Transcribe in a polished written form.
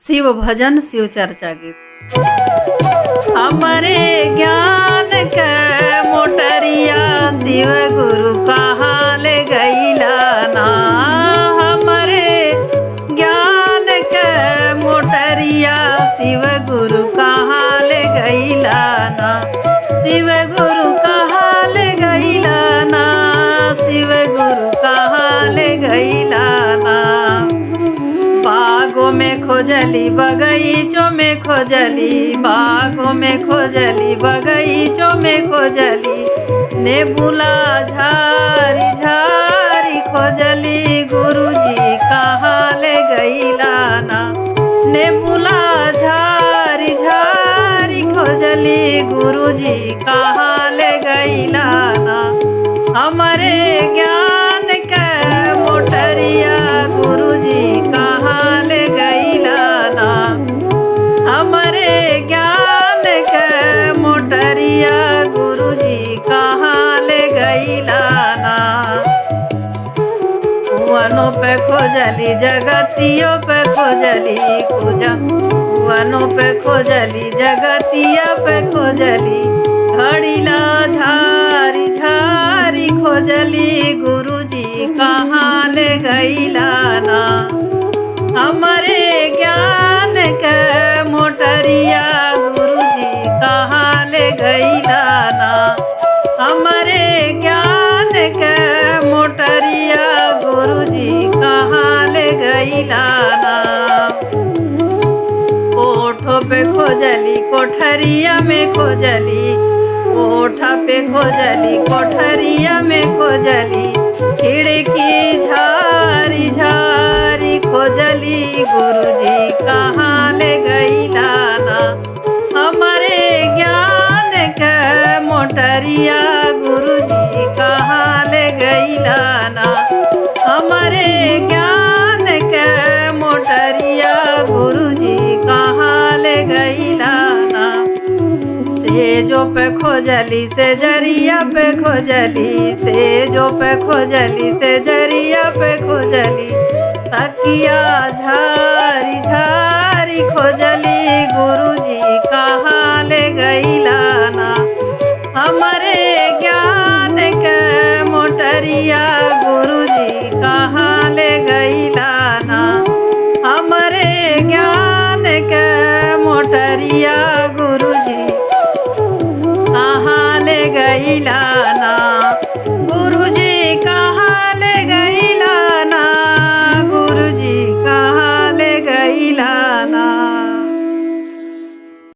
शिव भजन शिव चर्चा गीत। हमारे ज्ञान के मोटरिया शिव गुरु कहाँ ले गईला ना। हमारे ज्ञान के मोटरिया शिव गुरु कहाँ ले गईला ना। शिव गुरु कहाँ ले गईला ना। शिव गुरु कहाँ ले गईला ना। बागों में खोजली बगीचों में खोजली, बागों में खोजली बगीचों में खोजली, नेबुला झारी झारी खोजली गुरुजी कहाँ ले गईला ना। नेबुला झारी झारी खोजली गुरुजी कहाँ ले गईला ना। हमारे ज्ञान के मोटरिया गुरुजी कहाँ ले गईला ना। हमारे ज्ञान के मोटरिया गुरुजी कहाँ ले गईला ना। कुआनों पे खोजली जगतियों पे खोजली पूजा, कुआनों पे खोजली जगतिया पे खोजली, घड़ीला झारी झारी खोजली गुरुजी कहाँ ले गईला ना। हमारे ज्ञान के मोटरिया गुरुजी कहाँ ले गईला ना। हमारे ज्ञान के मोटरिया गुरुजी कहाँ ले गईला ना। कोठों पे खोजली कोठरिया में खोजली, कोठा पे खोजली कोठरिया में खोजली, खिड़की झारी झारी खोजली गुरुजी कहाँ ले गईला ना। हमारे ज्ञान के मोटरिया गुरुजी कहाँ ले गईला ना। हमारे ज्ञान के मोटरिया गुरुजी कहाँ ले गईला ना। सेजो पे खोजली से जरिया पे खोजली, सेजो पे खोजली से जरिया पे खोजली, तकिया झारी झारी खोजली गुरुजी कहाँ ले गईला ना। हमारे ज्ञान के मोटरिया गुरुजी कहाँ ले गईला ना। हमारे ज्ञान के मोटरिया